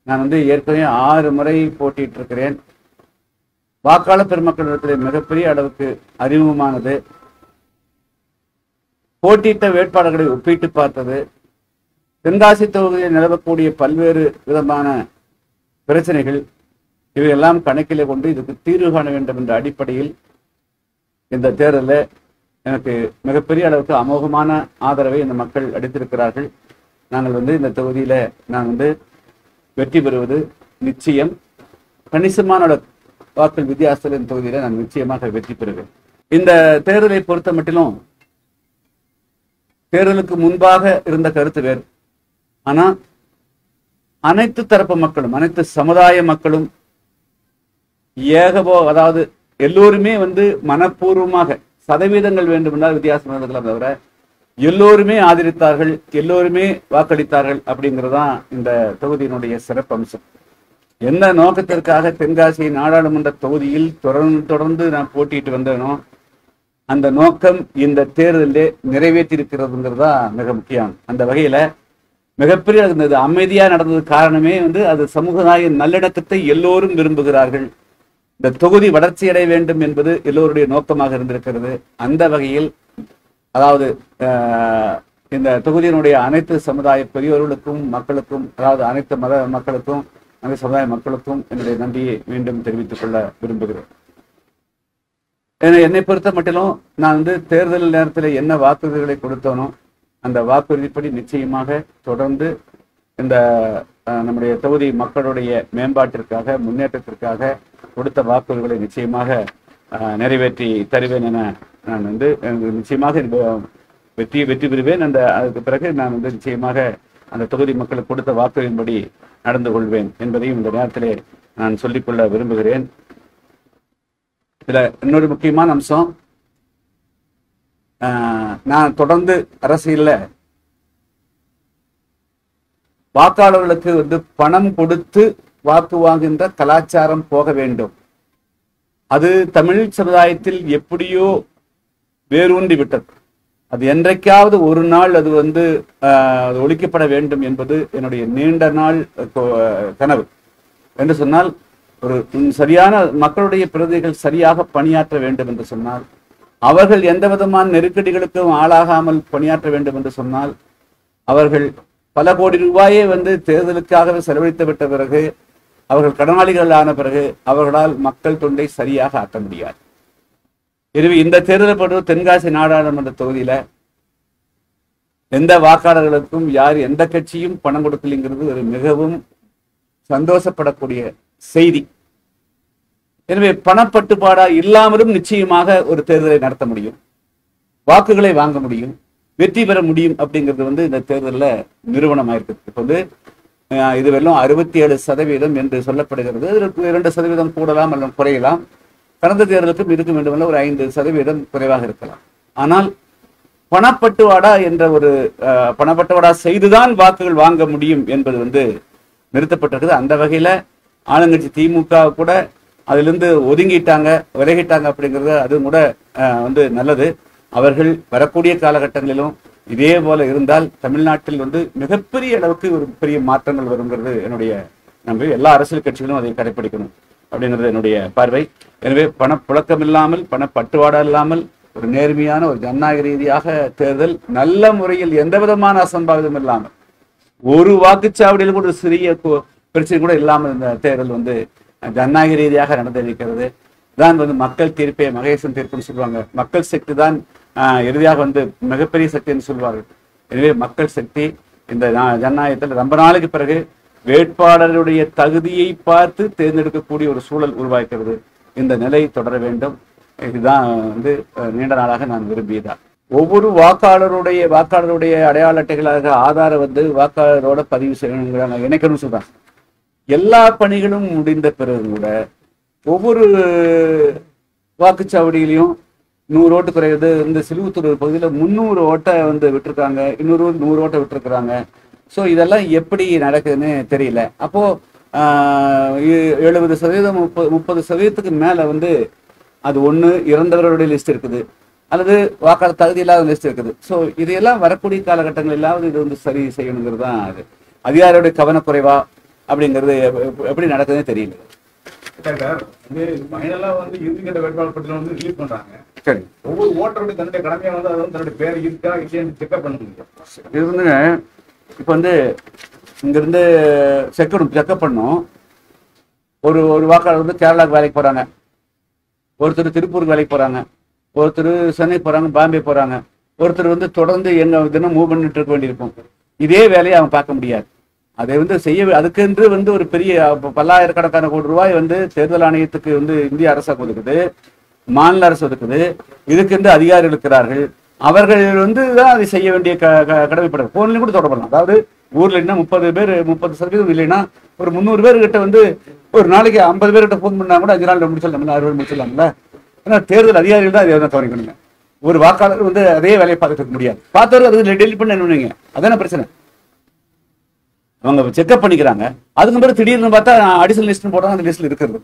நான் ஏற்கனவே 6 முறை போட்டிட்டு இருக்கிறேன். வாக்காளர் பெருமக்களிடத்தில் மிகப்பெரிய அளவுக்கு அறிமுகமானது. போட்டியிட்ட வேட்பாளர்களை ஒப்பிட்டு பார்த்தது, தென்காசி தொகுதியில் நிலவக்கூடிய பல்வேறு விதமான பிரச்சனைகள் இவையெல்லாம் கணக்கிலே கொண்டு இதுக்கு தீர்வு காண வேண்டும் என்ற அடிப்படையில் இந்த தேர்தலில் எனக்கு மிகப்பெரிய அளவுக்கு அமோகமான ஆதரவை இந்த மக்கள் அளித்திருக்கிறார்கள். நாங்கள் இந்த தொகுதியில நான் வெற்றி பெறுவது நிச்சயம். கணிசமான வாக்கள் வித்தியாசத்தில் இந்த தொகுதியில நான் நிச்சயமாக வெற்றி பெறுவேன். இந்த தேர்தலை பொறுத்த மட்டிலும் தேர்தலுக்கு முன்பாக இருந்த கருத்து வேறு. ஆனா அனைத்து தரப்பு மக்களும், அனைத்து சமுதாய மக்களும் அதாவது எல்லோருமே மனப்பூர்வமாக, சதவீதங்கள் வேண்டுமென்றால் வித்தியாசம் இருக்கலாம் தவிர எல்லோருமே ஆதரித்தார்கள், எல்லோருமே வாக்களித்தார்கள். அப்படிங்கிறதுதான் இந்த தொகுதியினுடைய சிறப்பம்சம். எந்த நோக்கத்திற்காக தென்காசி நாடாளுமன்ற தொகுதியில் தொடர்ந்து நான் போட்டிட்டு வந்தேனோ அந்த நோக்கம் இந்த தேர்தலிலே நிறைவேற்றி இருக்கிறதுங்கிறதா மிக முக்கியம். அந்த வகையில மிகப்பெரிய இருந்தது, அமைதியா நடந்தது. காரணமே அது சமூகநாய நல்லிணக்கத்தை எல்லோரும் விரும்புகிறார்கள். இந்த தொகுதி வளர்ச்சி அடைய வேண்டும் என்பது எல்லோருடைய நோக்கமாக இருந்திருக்கிறது. அந்த வகையில் அதாவது இந்த தொகுதியினுடைய அனைத்து சமுதாய பெரியோர்களுக்கும் மக்களுக்கும், அதாவது அனைத்து மத மக்களுக்கும், அனைத்து சமுதாய மக்களுக்கும் என்னுடைய நன்றியை மீண்டும் தெரிவித்துக் கொள்ள விரும்புகிறேன். என்னை பொறுத்த மட்டிலும் நான் தேர்தல் நேரத்தில் என்ன வாக்குறுதிகளை கொடுத்தோனோ அந்த வாக்குறுதிப்படி நிச்சயமாக தொடர்ந்து இந்த நம்முடைய தொகுதி மக்களுடைய மேம்பாட்டிற்காக, முன்னேற்றத்திற்காக கொடுத்த வாக்குறுதிகளை நிச்சயமாக நிறைவேற்றி தருவேன் என நான் நிச்சயமாக வெற்றி பெறுவேன். அதுக்கு பிறகு நான் நிச்சயமாக அந்த தொகுதி மக்களுக்கு கொடுத்த வாக்குறுதியின்படி நடந்து கொள்வேன் என்பதையும் இந்த நேரத்திலே நான் சொல்லிக்கொள்ள விரும்புகிறேன். இதுல இன்னொரு முக்கியமான அம்சம், நான் தொடர்ந்து அரசியல்ல வாக்காளர்களுக்கு பணம் கொடுத்து வாக்கு வாங்குகின்ற கலாச்சாரம் போக வேண்டும். அது தமிழ் சமுதாயத்தில் எப்படியோ வேரூன்றி விட்டது. அது என்றைக்காவது ஒரு நாள் அது ஒழிக்கப்பட வேண்டும் என்பது என்னுடைய நீண்ட நாள் கனவு. என்று சொன்னால், ஒரு சரியான மக்களுடைய பிரதிகள் சரியாக பணியாற்ற வேண்டும் என்று சொன்னால், அவர்கள் எந்த விதமான நெருக்கடிகளுக்கும் ஆளாகாமல் பணியாற்ற வேண்டும் என்று சொன்னால், அவர்கள் பல கோடி ரூபாயை தேர்தலுக்காகவே செலவழித்து விட்ட பிறகு, அவர்கள் கடனாளிகள் ஆன பிறகு அவர்களால் மக்கள் தொண்டை சரியாக ஆற்ற முடியாது. எனவே இந்த தேர்தல் பொறுத்த தென்காசி நாடாளுமன்ற தொகுதியில எந்த வாக்காளர்களுக்கும் யார் எந்த கட்சியும் பணம் கொடுக்கலைங்கிறது ஒரு மிகவும் சந்தோஷப்படக்கூடிய செய்தி. எனவே பணப்பட்டுப்பாடா இல்லாமலும் நிச்சயமாக ஒரு தேர்தலை நடத்த முடியும், வாக்குகளை வாங்க முடியும், வெற்றி பெற முடியும். அப்படிங்கிறது இந்த தேர்தலில் நிறுவனமாயிருக்கு. இப்போ இது வெறும் 67% என்று சொல்லப்படுகிறது. 2% கூடலாம் அல்லது குறையலாம். கடந்த தேர்தலுக்கும் இருக்க வேண்டும், ஒரு 5% குறைவாக இருக்கலாம். ஆனால் பணப்பட்டுவாடா என்ற ஒரு பணப்பட்டுவாடா செய்துதான் வாக்குகள் வாங்க முடியும் என்பது நிறுத்தப்பட்டிருக்குது. அந்த வகையில ஆளுங்கட்சி திமுக கூட அதிலிருந்து ஒதுங்கிட்டாங்க, விலகிட்டாங்க. அப்படிங்கிறது அது கூட நல்லது. அவர்கள் வரக்கூடிய காலகட்டங்களிலும் இதே போல இருந்தால் தமிழ்நாட்டில் மிகப்பெரிய அளவுக்கு ஒரு பெரிய மாற்றங்கள் வருங்கிறது என்னுடைய நம்பிக்கை. எல்லா அரசியல் கட்சிகளும் அதை கடைபிடிக்கணும் அப்படிங்கிறது என்னுடைய பார்வை. எனவே பணப்புழக்கம் இல்லாமல், பணப்பட்டுவாடா இல்லாமல், ஒரு நேர்மையான ஒரு ஜனநாயக ரீதியாக தேர்தல் நல்ல முறையில் எந்த விதமான அசம்பாவிதம் இல்லாமல், ஒரு வாக்குச்சாவடியில் கூட ஒரு சிறிய பிரச்சனை கூட இல்லாமல் இந்த தேர்தல் ஜனநாயக ரீதியாக நடந்திருக்கிறது. தான் மக்கள் தீர்ப்பே மகேசன் தீர்ப்புன்னு சொல்லுவாங்க. மக்கள் சக்தி தான் இறுதியாக மிகப்பெரிய சக்தின்னு சொல்வார்கள். எனவே மக்கள் சக்தி இந்த ஜனநாயகத்தில் ரொம்ப நாளைக்கு பிறகு வேட்பாளருடைய தகுதியை பார்த்து தேர்ந்தெடுக்கக்கூடிய ஒரு சூழல் உருவாக்கிறது. இந்த நிலை தொடர வேண்டும். இதுதான் நீண்ட நாளாக நான் விரும்பியதான். ஒவ்வொரு வாக்காளருடைய அடையாள அட்டைகளாக ஆதார வாக்காளரோட பதிவு செய்யணும், இணைக்கணும்னு சொல்றாங்க. எல்லா பணிகளும் முடிந்த பிறகு கூட ஒவ்வொரு வாக்குச்சாவடியிலையும் 100 ஓட்டு குறையுது. இந்த சிலுவத்தூர் பகுதியில் 300 ஓட்டை விட்டுருக்காங்க, 100 ஓட்டை விட்டுருக்குறாங்க. ஸோ இதெல்லாம் எப்படி நடக்குதுன்னு தெரியல. அப்போ 70%, 30% மேல அது ஒன்று இறந்தவர்களுடைய லிஸ்ட் இருக்குது, அல்லது வாக்காளர் தகுதி இல்லாத லிஸ்ட் இருக்குது. ஸோ இதையெல்லாம் வரக்கூடிய காலகட்டங்கள் இல்லாவது இது சரி செய்யணுங்கிறது தான் அது. அதிகாரியுடைய கவனக்குறைவா, அப்படிங்கிறது எப்படி நடக்குதுன்னு தெரியல. இறுதிக்கட்ட வேட்பாளர் பட்டியல ரிலீஸ் பண்றாங்க. சரி, ஒவ்வொரு ஓட்டருடைய தன்னுடைய கடமையா அது தன்னுடைய பேர் இருக்கா இல்லையான்னு செக்அப் பண்ண முடியும். இது வந்துங்க இப்போ இங்கிருந்து செக்கப் பண்ணும். ஒரு வாக்காளர் கேரளாவுக்கு வேலைக்கு போறாங்க, ஒருத்தர் திருப்பூருக்கு வேலைக்கு போறாங்க, ஒருத்தர் சென்னை போறாங்க, பாம்பே போறாங்க, ஒருத்தர் தொடர்ந்து எங்க தினம் மூவ் பண்ணிட்டு இருக்க வேண்டியிருக்கும். இதே வேலையை அவங்க பார்க்க முடியாது. அதை செய்ய அதுக்கென்று ஒரு பெரிய பல்லாயிரக்கணக்கான கோடி ரூபாய் தேர்தல் ஆணையத்துக்கு இந்திய அரசு ஒதுக்குது, மாநில அரசு ஒதுக்குது. இதுக்கென்று அதிகாரிகள் இருக்கிறார்கள். அவர்கள் தான் அதை செய்ய வேண்டிய கடமைப்படும். போன்லையும் கூட தொடரப்படலாம். அதாவது ஊர்ல என்ன 30% இல்லைன்னா ஒரு 300 பேர்கிட்ட ஒரு நாளைக்கு 50 பேர்கிட்ட போன் பண்ணா கூட 5 நாள் முடிச்சிடலாம்ல, 60 முடிச்சிடலாம்ல. ஏன்னா தேர்தல் அதிகாரிகள் தான் அதை கவனிக்கணுங்க. ஒரு வாக்காளர் அதே வேலையை பார்த்துக்க முடியாது. பார்த்தவர்கள் அது டெலிட் பண்ண என்ன, அதான பிரச்சனை. அவங்க செக்அப் பண்ணிக்கிறாங்க, அதுக்கு பிறகு திடீர்னு பார்த்தா அடிஷனல் லிஸ்ட் போட்டாங்க, அந்த லிஸ்ட்ல இருக்கிறது.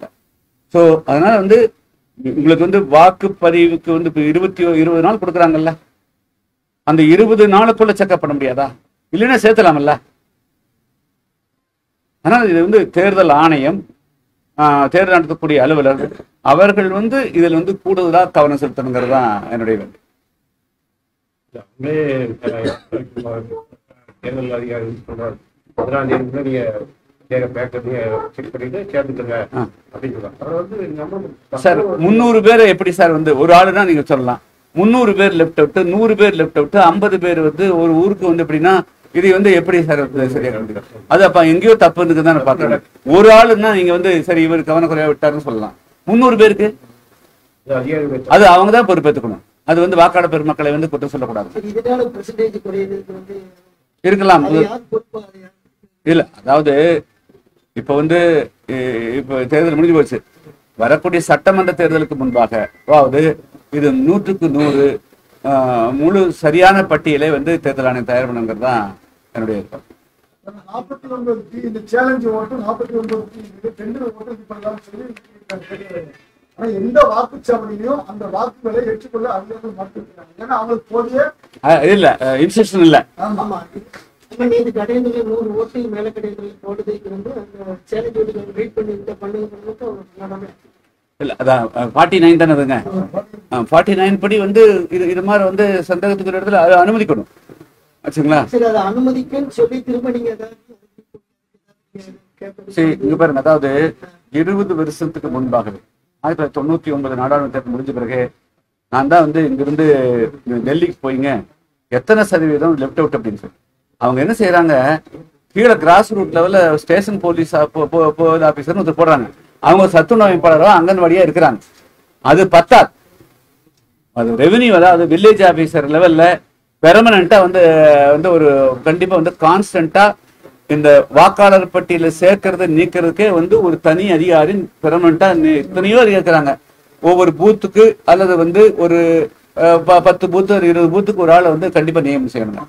ஸோ அதனால உங்களுக்கு வாக்குப்பதிவுக்கு 20 நாள் கொடுக்குறாங்கல்ல, அந்த 20 நாளுக்குள்ள செக்அப் பண்ண முடியாதா? இல்லைன்னா சேர்த்தலாமல்ல. அதனால இது தேர்தல் ஆணையம், தேர்தல் நடத்தக்கூடிய அலுவலர்கள் அவர்கள் இதில் கூடுதலா கவனம் செலுத்தணுங்கிறது தான் என்னுடைய வேண்டு. தேர்தல் அதிகாரி சொல்றாரு 11ஆம் தேதிக்குள்ள நீங்க செக் பண்ணிட்டு சேர்த்துக்கங்க அப்படின்னு சொல்றாங்க. சார் 300 பேரை எப்படி சார் ஒரு ஆளுனா நீங்க சொல்லலாம், 300 பேர் லெஃப்ட் அவுட், 100 பேர் லெஃப்ட் அவுட், 50 பேர் ஒரு ஊருக்கு எப்படின்னா இது எப்படி சார் சரியா கண்டுக்க? அது அப்ப எங்கேயோ தப்பு தான் பாக்குறேன். ஒரு ஆளுன்னா நீங்க சரி இவர் கவனக்குறையா விட்டாருன்னு சொல்லலாம். 300 பேருக்கு அது அவங்க தான் பொறுப்பேற்றுக்கணும். அது வாக்காளர் பெருமக்களை குற்றம் சொல்லக்கூடாது. இருக்கலாம் இல்ல, அதாவது இப்ப இப்ப தேர்தல் முடிஞ்சு போச்சு. வரக்கூடிய சட்டமன்ற தேர்தலுக்கு முன்பாக அதாவது இது 100க்கு 100 முழு சரியான பட்டியலை தேர்தல் ஆணையம் தயார் பண்ணுங்கிறது தான் என்னுடைய விருப்பம். 49 இந்த சேலஞ்ச் ஓட்டு 49 ஆனா எந்த வாக்குச்சாவடியிலையும் அந்த வாக்குகளை ஏற்றுக்கொள்ள அதிகாரிகள் மாற்றிருக்கிறாங்க. ஏன்னா அவங்களுக்கு போதிய இல்ல இன்ஸ்ட்ரக்ஷன் இல்ல. ஆமா, இந்த கடைகளில் 100 ஓட்டு மேல கடைகளில் போடுறதுக்கு அந்த சேலஞ்ச் ஓட்டுகள் வெயிட் பண்ணி பண்ணுங்க இல்ல. அதான் 49 தானதுங்க. 49 படி இது மாதிரி சந்தேகத்துக்கு இடத்துல அதை அனுமதிக்கணும். ஆச்சுங்களா? சரி, அதை அனுமதிக்குன்னு சொல்லி திரும்ப நீங்க சரி, இங்க பாருங்க. அதாவது 20 வருஷத்துக்கு முன்பாகவே 1999 நாடாளுமன்ற தேர்தல் முடிஞ்ச பிறகு நான் தான் இங்கிருந்து டெல்லிக்கு போயிங்க எத்தனை சதவீதம் லெஃப்ட் அவுட் அப்படின்னு சொல்லி அவங்க என்ன செய்யறாங்க, கீழே கிராஸ் ரூட் லெவல்ல ஸ்டேஷன் போலீஸ் ஆபீசர்னு ஒருத்தர் போடுறாங்க. அவங்க சத்துணவு அமைப்பாளரோ அங்கன்வாடியா இருக்கிறாங்க. அது பத்தாது. அது ரெவென்யூ, அதாவது வில்லேஜ் ஆபீசர் லெவல்ல பெர்மனண்டா ஒரு கண்டிப்பா கான்ஸ்டன்டா இந்த வாக்காளர் பட்டியல சேர்க்கறத நீக்கிறதுக்கே ஒரு தனி அதிகாரி பெர்மனண்டா எத்தனையோ இருக்கிறாங்க. ஒவ்வொரு பூத்துக்கு அல்லது ஒரு 10 பூத்து 20 பூத்துக்கு ஒரு ஆளை கண்டிப்பா நியமனம் செய்யணுங்க.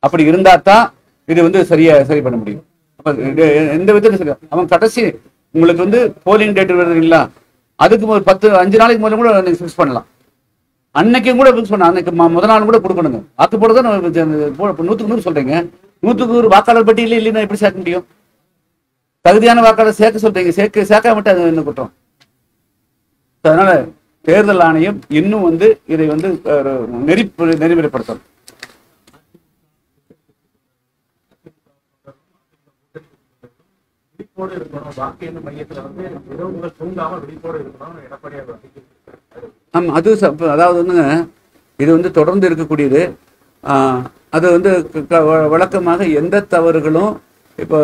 அப்படி இருந்தா தான் இது சரி பண்ண முடியும். அப்ப எந்த விதத்துல சரி, அவன் கடைசி உங்களுக்கு போலிங் டேட் வருதுங்களா, அதுக்கு ஒரு 5 நாளைக்கு முதல்ல கூட நீங்க ஃபிக்ஸ் பண்ணலாம். அன்னைக்கும் கூட ஃபிக்ஸ் பண்ணலாம். அன்னைக்கு முதல் நாள் கூட கொடுக்கணுங்க. வாக்கு போடுறதான் 100க்கு 100 சொல்றீங்க. 100க்கு 100 வாக்காளர் பட்டியல இல்லைன்னா எப்படி சேர்க்க முடியும்? தகுதியான வாக்காளர் சேர்க்க சொல்றீங்க, சேர்க்க மட்டும் அது என்ன குற்றம்? அதனால தேர்தல் ஆணையம் இன்னும் இதை நெறிமுறைப்படுத்தணும். ஆமா, அது அதாவது இது தொடர்ந்து இருக்கக்கூடியது. அது வழக்கமாக எந்த தவறுகளும் இப்போ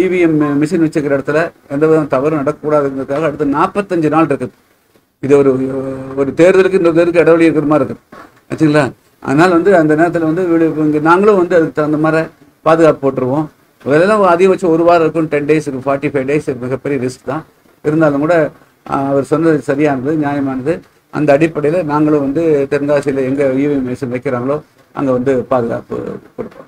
இவிஎம் மிஷின் வச்சுக்கிற இடத்துல எந்த விதம் தவறு நடக்கக்கூடாதுங்கிறதுக்காக அடுத்து 45 நாள் இருக்குது. இது ஒரு தேர்தலுக்கு இந்த தேர்தலுக்கு இடைவெளி இருக்கிற மாதிரி இருக்குது ஆச்சுங்களா. அதனால அந்த நேரத்தில் நாங்களும் அதுக்கு தகுந்த மாதிரி பாதுகாப்பு போட்டுருவோம். இதெல்லாம் அதிகபட்சம் 1 வாரம் இருக்கும், 10 days இருக்கும், 45 days மிகப்பெரிய ரிஸ்க் தான். இருந்தாலும் கூட அவர் சொன்னது சரியானது, நியாயமானது. அந்த அடிப்படையில் நாங்களும் தென்காசியில் எங்கே இவிஎம் மிஷின் வைக்கிறாங்களோ அங்கே பாதுகாப்பு கொடுப்போம்.